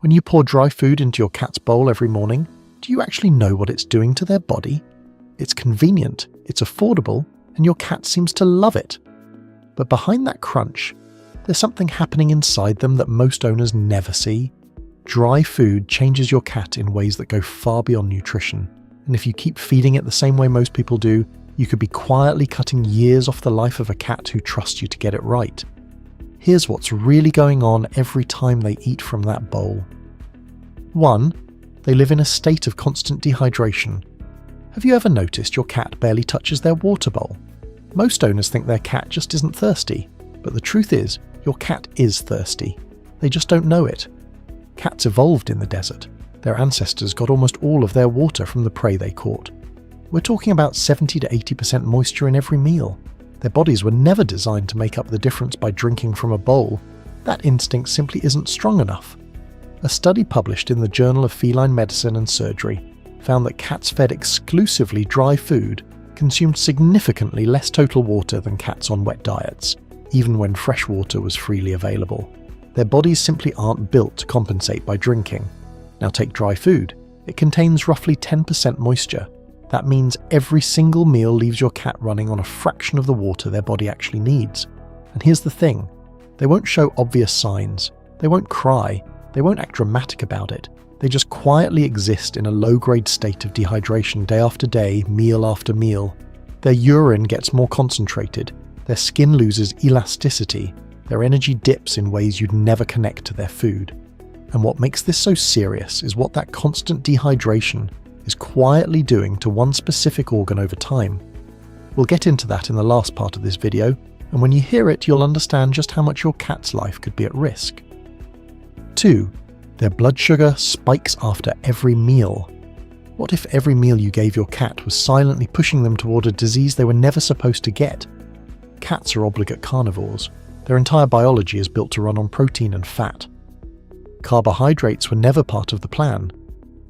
When you pour dry food into your cat's bowl every morning, do you actually know what it's doing to their body? It's convenient, it's affordable, and your cat seems to love it. But behind that crunch, there's something happening inside them that most owners never see. Dry food changes your cat in ways that go far beyond nutrition, and if you keep feeding it the same way most people do, you could be quietly cutting years off the life of a cat who trusts you to get it right. Here's what's really going on every time they eat from that bowl. 1. They live in a state of constant dehydration. Have you ever noticed your cat barely touches their water bowl? Most owners think their cat just isn't thirsty, but the truth is, your cat is thirsty. They just don't know it. Cats evolved in the desert. Their ancestors got almost all of their water from the prey they caught. We're talking about 70 to 80% moisture in every meal. Their bodies were never designed to make up the difference by drinking from a bowl. That instinct simply isn't strong enough. A study published in the Journal of Feline Medicine and Surgery found that cats fed exclusively dry food consumed significantly less total water than cats on wet diets, even when fresh water was freely available. Their bodies simply aren't built to compensate by drinking. Now take dry food. It contains roughly 10% moisture. That means every single meal leaves your cat running on a fraction of the water their body actually needs. And here's the thing, they won't show obvious signs. They won't cry. They won't act dramatic about it. They just quietly exist in a low-grade state of dehydration day after day, meal after meal. Their urine gets more concentrated. Their skin loses elasticity. Their energy dips in ways you'd never connect to their food. And what makes this so serious is what that constant dehydration is quietly doing to one specific organ over time. We'll get into that in the last part of this video, and when you hear it, you'll understand just how much your cat's life could be at risk. 2. Their blood sugar spikes after every meal. What if every meal you gave your cat was silently pushing them toward a disease they were never supposed to get? Cats are obligate carnivores. Their entire biology is built to run on protein and fat. Carbohydrates were never part of the plan.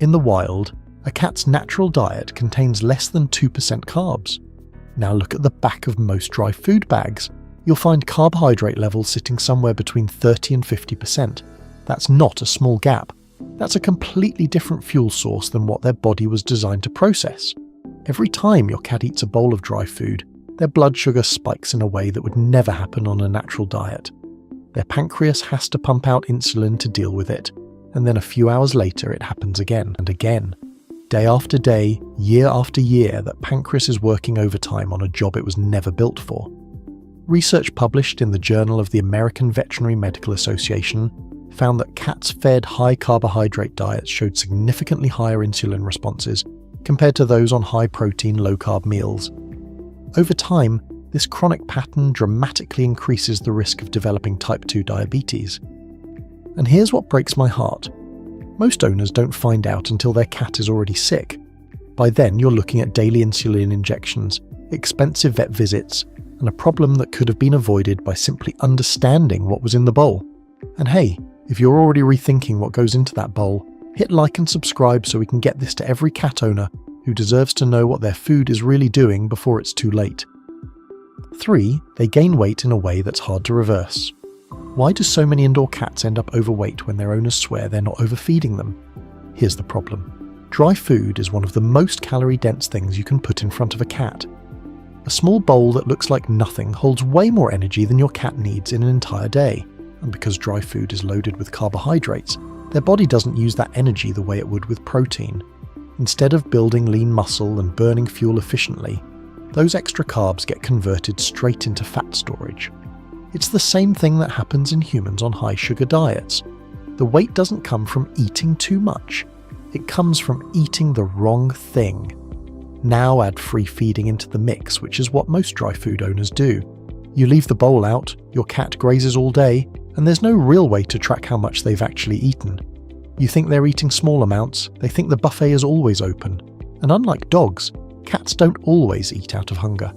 In the wild, a cat's natural diet contains less than 2% carbs. Now look at the back of most dry food bags. You'll find carbohydrate levels sitting somewhere between 30 and 50%. That's not a small gap. That's a completely different fuel source than what their body was designed to process. Every time your cat eats a bowl of dry food, their blood sugar spikes in a way that would never happen on a natural diet. Their pancreas has to pump out insulin to deal with it, and then a few hours later it happens again and again. Day after day, year after year, that pancreas is working overtime on a job it was never built for. Research published in the Journal of the American Veterinary Medical Association found that cats fed high carbohydrate diets showed significantly higher insulin responses compared to those on high protein, low carb meals. Over time, this chronic pattern dramatically increases the risk of developing type 2 diabetes. And here's what breaks my heart. Most owners don't find out until their cat is already sick. By then, you're looking at daily insulin injections, expensive vet visits, and a problem that could have been avoided by simply understanding what was in the bowl. And hey, if you're already rethinking what goes into that bowl, hit like and subscribe so we can get this to every cat owner who deserves to know what their food is really doing before it's too late. 3. They gain weight in a way that's hard to reverse. Why do so many indoor cats end up overweight when their owners swear they're not overfeeding them? Here's the problem. Dry food is one of the most calorie-dense things you can put in front of a cat. A small bowl that looks like nothing holds way more energy than your cat needs in an entire day. And because dry food is loaded with carbohydrates, their body doesn't use that energy the way it would with protein. Instead of building lean muscle and burning fuel efficiently, those extra carbs get converted straight into fat storage. It's the same thing that happens in humans on high sugar diets. The weight doesn't come from eating too much. It comes from eating the wrong thing. Now add free feeding into the mix, which is what most dry food owners do. You leave the bowl out, your cat grazes all day, and there's no real way to track how much they've actually eaten. You think they're eating small amounts, they think the buffet is always open. And unlike dogs, cats don't always eat out of hunger.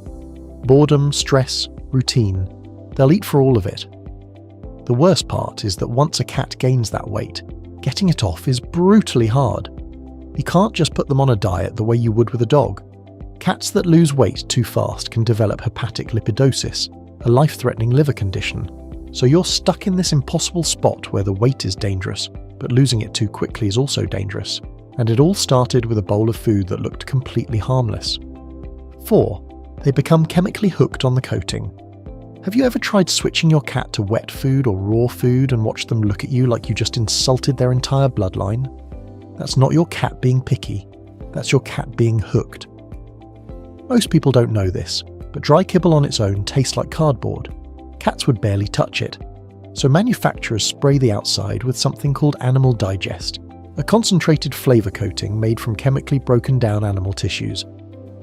Boredom, stress, routine. They'll eat for all of it. The worst part is that once a cat gains that weight, getting it off is brutally hard. You can't just put them on a diet the way you would with a dog. Cats that lose weight too fast can develop hepatic lipidosis, a life-threatening liver condition. So you're stuck in this impossible spot where the weight is dangerous, but losing it too quickly is also dangerous. And it all started with a bowl of food that looked completely harmless. 4. They become chemically hooked on the coating. Have you ever tried switching your cat to wet food or raw food and watched them look at you like you just insulted their entire bloodline? That's not your cat being picky. That's your cat being hooked. Most people don't know this, but dry kibble on its own tastes like cardboard. Cats would barely touch it. So manufacturers spray the outside with something called Animal Digest, a concentrated flavour coating made from chemically broken down animal tissues.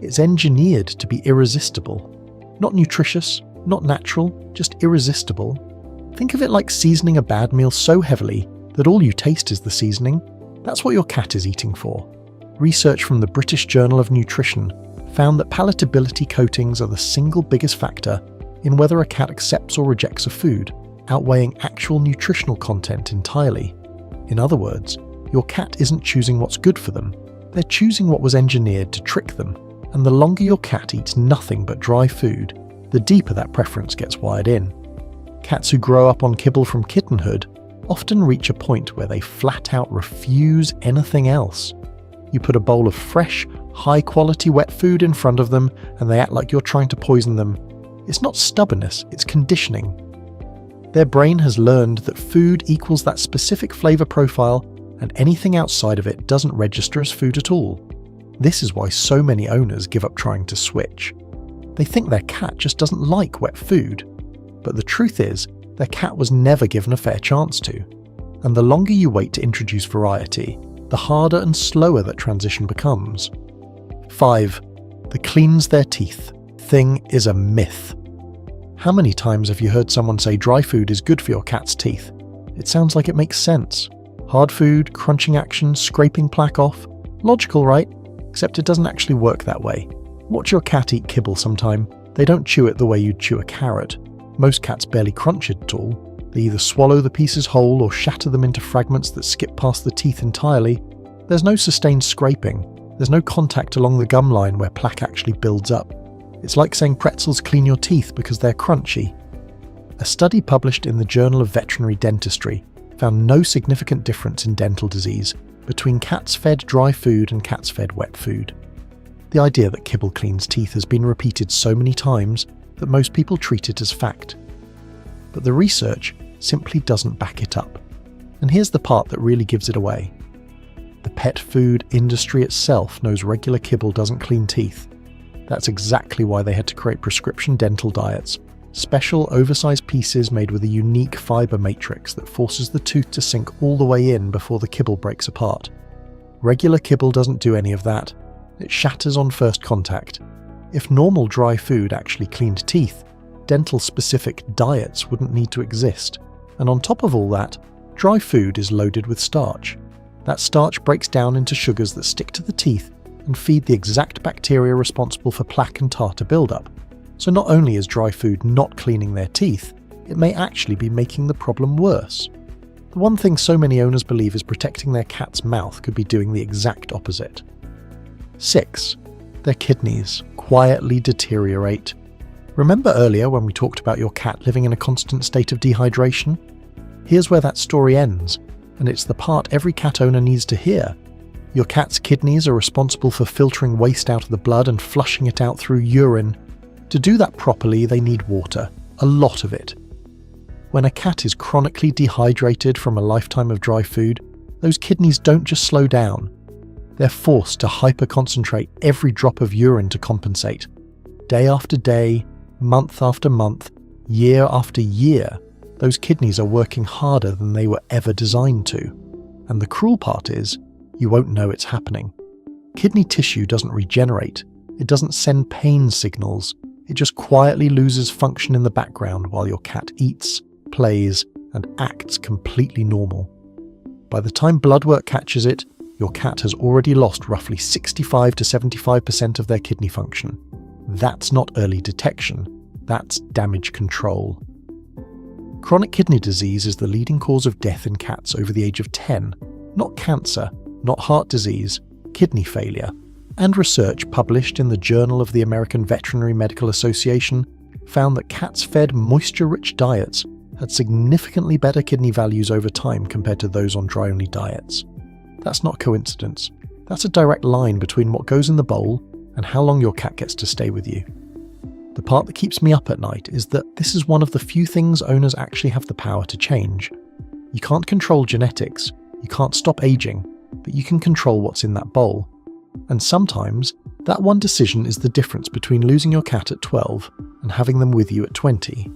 It's engineered to be irresistible. Not nutritious, not natural, just irresistible. Think of it like seasoning a bad meal so heavily that all you taste is the seasoning. That's what your cat is eating for. Research from the British Journal of Nutrition found that palatability coatings are the single biggest factor in whether a cat accepts or rejects a food, outweighing actual nutritional content entirely. In other words, your cat isn't choosing what's good for them, they're choosing what was engineered to trick them. And the longer your cat eats nothing but dry food, the deeper that preference gets wired in. Cats who grow up on kibble from kittenhood often reach a point where they flat out refuse anything else. You put a bowl of fresh, high-quality wet food in front of them and they act like you're trying to poison them. It's not stubbornness, it's conditioning. Their brain has learned that food equals that specific flavour profile and anything outside of it doesn't register as food at all. This is why so many owners give up trying to switch. They think their cat just doesn't like wet food. But the truth is, their cat was never given a fair chance to. And the longer you wait to introduce variety, the harder and slower that transition becomes. 5. The cleans their teeth thing is a myth. How many times have you heard someone say dry food is good for your cat's teeth? It sounds like it makes sense. Hard food, crunching action, scraping plaque off. Logical, right? Except it doesn't actually work that way. Watch your cat eat kibble sometime. They don't chew it the way you'd chew a carrot. Most cats barely crunch it at all. They either swallow the pieces whole or shatter them into fragments that skip past the teeth entirely. There's no sustained scraping. There's no contact along the gum line where plaque actually builds up. It's like saying pretzels clean your teeth because they're crunchy. A study published in the Journal of Veterinary Dentistry found no significant difference in dental disease between cats fed dry food and cats fed wet food. The idea that kibble cleans teeth has been repeated so many times that most people treat it as fact. But the research simply doesn't back it up. And here's the part that really gives it away. The pet food industry itself knows regular kibble doesn't clean teeth. That's exactly why they had to create prescription dental diets, special oversized pieces made with a unique fibre matrix that forces the tooth to sink all the way in before the kibble breaks apart. Regular kibble doesn't do any of that. It shatters on first contact. If normal dry food actually cleaned teeth, dental-specific diets wouldn't need to exist. And on top of all that, dry food is loaded with starch. That starch breaks down into sugars that stick to the teeth and feed the exact bacteria responsible for plaque and tartar buildup. So not only is dry food not cleaning their teeth, it may actually be making the problem worse. The one thing so many owners believe is protecting their cat's mouth could be doing the exact opposite. 6. Their kidneys quietly deteriorate. Remember earlier when we talked about your cat living in a constant state of dehydration? Here's where that story ends, and it's the part every cat owner needs to hear. Your cat's kidneys are responsible for filtering waste out of the blood and flushing it out through urine. To do that properly, they need water, a lot of it. When a cat is chronically dehydrated from a lifetime of dry food, those kidneys don't just slow down. They're forced to hyperconcentrate every drop of urine to compensate. Day after day, month after month, year after year, those kidneys are working harder than they were ever designed to. And the cruel part is, you won't know it's happening. Kidney tissue doesn't regenerate. It doesn't send pain signals. It just quietly loses function in the background while your cat eats, plays, and acts completely normal. By the time blood work catches it, your cat has already lost roughly 65 to 75% of their kidney function. That's not early detection, that's damage control. Chronic kidney disease is the leading cause of death in cats over the age of 10, not cancer, not heart disease, kidney failure. And research published in the Journal of the American Veterinary Medical Association found that cats fed moisture-rich diets had significantly better kidney values over time compared to those on dry-only diets. That's not coincidence. That's a direct line between what goes in the bowl and how long your cat gets to stay with you. The part that keeps me up at night is that this is one of the few things owners actually have the power to change. You can't control genetics, you can't stop aging, but you can control what's in that bowl. And sometimes, that one decision is the difference between losing your cat at 12 and having them with you at 20.